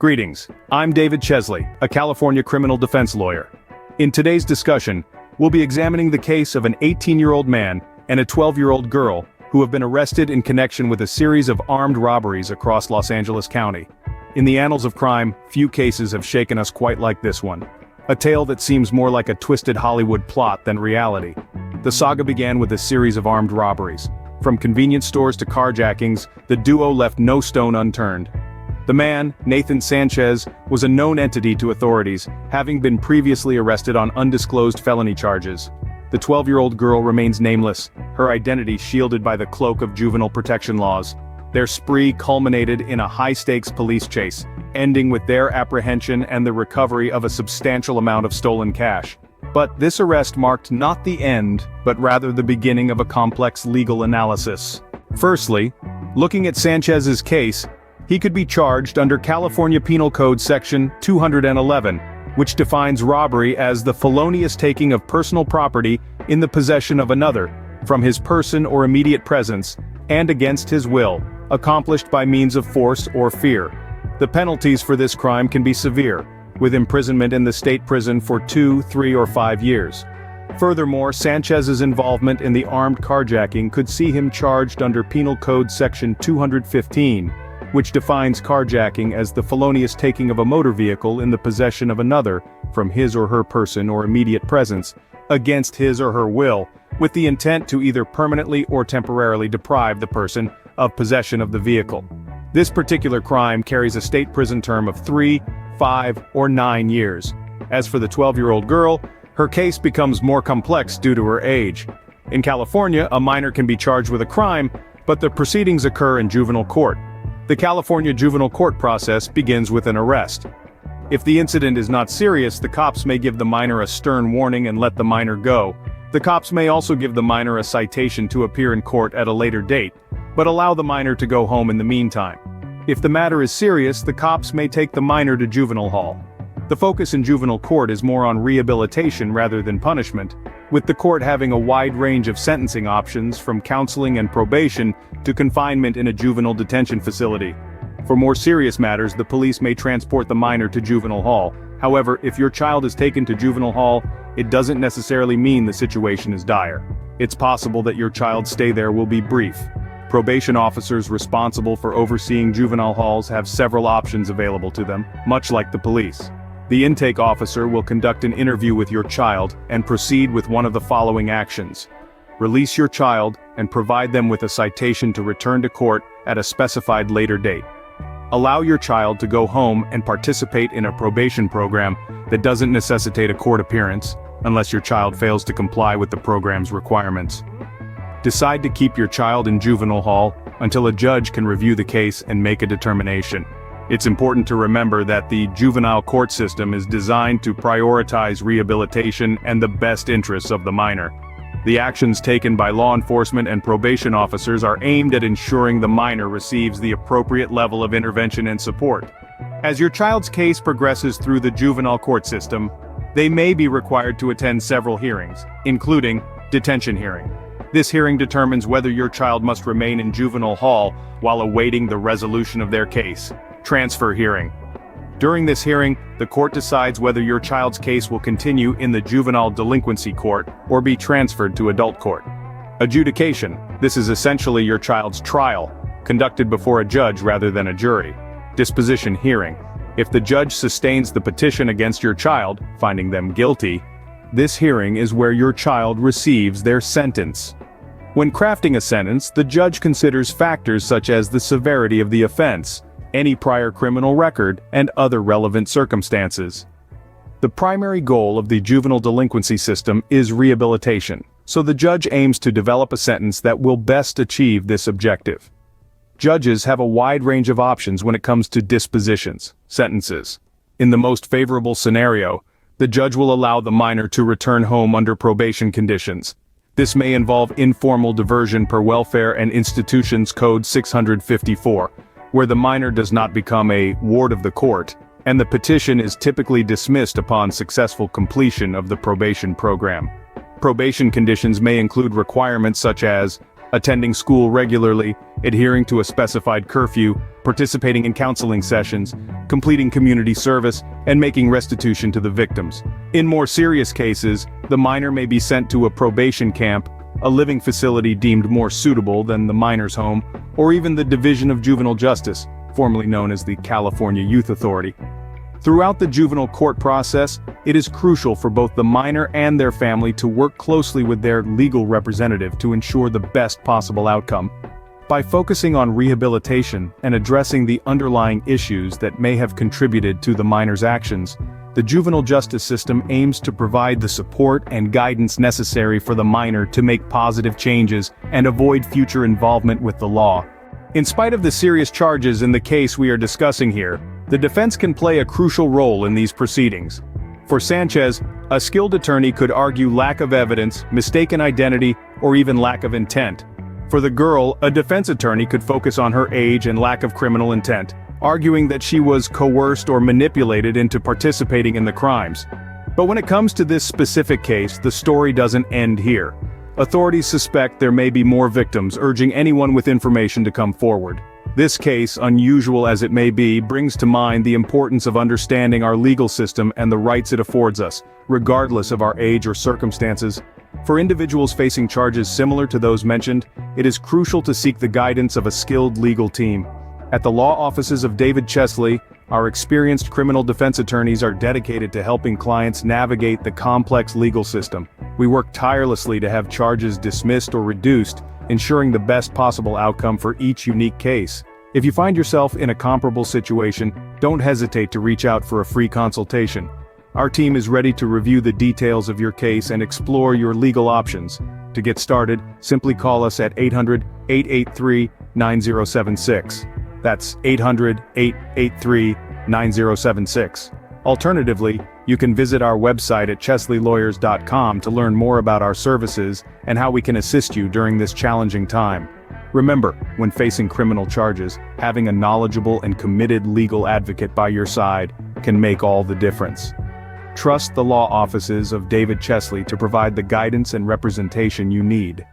Greetings, I'm 𝐸𝐿𝐻𝐃𝐿𝐲, a California criminal defense lawyer. In today's discussion, we'll be examining the case of an 18-year-old man and a 12-year-old girl who have been arrested in connection with a series of armed robberies across Los Angeles County. In the annals of crime, few cases have shaken us quite like this one. A tale that seems more like a twisted Hollywood plot than reality. The saga began with a series of armed robberies. From convenience stores to carjackings, the duo left no stone unturned. The man, Nathan Sanchez, was a known entity to authorities, having been previously arrested on undisclosed felony charges. The 12-year-old girl remains nameless, her identity shielded by the cloak of juvenile protection laws. Their spree culminated in a high-stakes police chase, ending with their apprehension and the recovery of a substantial amount of stolen cash. But this arrest marked not the end, but rather the beginning of a complex legal analysis. Firstly, looking at Sanchez's case, he could be charged under California Penal Code Section 211, which defines robbery as the felonious taking of personal property in the possession of another, from his person or immediate presence, and against his will, accomplished by means of force or fear. The penalties for this crime can be severe, with imprisonment in the state prison for 2, 3, or 5 years. Furthermore, Sanchez's involvement in the armed carjacking could see him charged under Penal Code Section 215, which defines carjacking as the felonious taking of a motor vehicle in the possession of another, from his or her person or immediate presence, against his or her will, with the intent to either permanently or temporarily deprive the person of possession of the vehicle. This particular crime carries a state prison term of 3, 5, or 9 years. As for the 12-year-old girl, her case becomes more complex due to her age. In California, a minor can be charged with a crime, but the proceedings occur in juvenile court. The California juvenile court process begins with an arrest. If the incident is not serious, the cops may give the minor a stern warning and let the minor go. The cops may also give the minor a citation to appear in court at a later date, but allow the minor to go home in the meantime. If the matter is serious, the cops may take the minor to juvenile hall. The focus in juvenile court is more on rehabilitation rather than punishment, with the court having a wide range of sentencing options from counseling and probation to confinement in a juvenile detention facility. For more serious matters, the police may transport the minor to juvenile hall. However, if your child is taken to juvenile hall, it doesn't necessarily mean the situation is dire. It's possible that your child's stay there will be brief. Probation officers responsible for overseeing juvenile halls have several options available to them, much like the police. The intake officer will conduct an interview with your child and proceed with one of the following actions. Release your child and provide them with a citation to return to court at a specified later date. Allow your child to go home and participate in a probation program that doesn't necessitate a court appearance, unless your child fails to comply with the program's requirements. Decide to keep your child in juvenile hall until a judge can review the case and make a determination. It's important to remember that the juvenile court system is designed to prioritize rehabilitation and the best interests of the minor. The actions taken by law enforcement and probation officers are aimed at ensuring the minor receives the appropriate level of intervention and support. As your child's case progresses through the juvenile court system, they may be required to attend several hearings, including detention hearing. This hearing determines whether your child must remain in juvenile hall while awaiting the resolution of their case. Transfer hearing. During this hearing, the court decides whether your child's case will continue in the juvenile delinquency court or be transferred to adult court. Adjudication. This is essentially your child's trial, conducted before a judge rather than a jury. Disposition hearing. If the judge sustains the petition against your child, finding them guilty, this hearing is where your child receives their sentence. When crafting a sentence, the judge considers factors such as the severity of the offense, any prior criminal record, and other relevant circumstances. The primary goal of the juvenile delinquency system is rehabilitation, so the judge aims to develop a sentence that will best achieve this objective. Judges have a wide range of options when it comes to dispositions, sentences. In the most favorable scenario, the judge will allow the minor to return home under probation conditions. This may involve informal diversion per Welfare and Institutions Code 654, where the minor does not become a ward of the court, and the petition is typically dismissed upon successful completion of the probation program. Probation conditions may include requirements such as attending school regularly, adhering to a specified curfew, participating in counseling sessions, completing community service, and making restitution to the victims. In more serious cases, the minor may be sent to a probation camp, a living facility deemed more suitable than the minor's home, or even the Division of Juvenile Justice, formerly known as the California Youth Authority. Throughout the juvenile court process, it is crucial for both the minor and their family to work closely with their legal representative to ensure the best possible outcome. By focusing on rehabilitation and addressing the underlying issues that may have contributed to the minor's actions, the juvenile justice system aims to provide the support and guidance necessary for the minor to make positive changes and avoid future involvement with the law. In spite of the serious charges in the case we are discussing here, the defense can play a crucial role in these proceedings. For Sanchez, a skilled attorney could argue lack of evidence, mistaken identity, or even lack of intent. For the girl, a defense attorney could focus on her age and lack of criminal intent, arguing that she was coerced or manipulated into participating in the crimes. But when it comes to this specific case, the story doesn't end here. Authorities suspect there may be more victims, urging anyone with information to come forward. This case, unusual as it may be, brings to mind the importance of understanding our legal system and the rights it affords us, regardless of our age or circumstances. For individuals facing charges similar to those mentioned, it is crucial to seek the guidance of a skilled legal team. At the law offices of David Chesley, our experienced criminal defense attorneys are dedicated to helping clients navigate the complex legal system. We work tirelessly to have charges dismissed or reduced, ensuring the best possible outcome for each unique case. If you find yourself in a comparable situation, don't hesitate to reach out for a free consultation. Our team is ready to review the details of your case and explore your legal options. To get started, simply call us at 800-883-9076. That's 800-883-9076. Alternatively, you can visit our website at ChesleyLawyers.com to learn more about our services and how we can assist you during this challenging time. Remember, when facing criminal charges, having a knowledgeable and committed legal advocate by your side can make all the difference. Trust the law offices of David Chesley to provide the guidance and representation you need.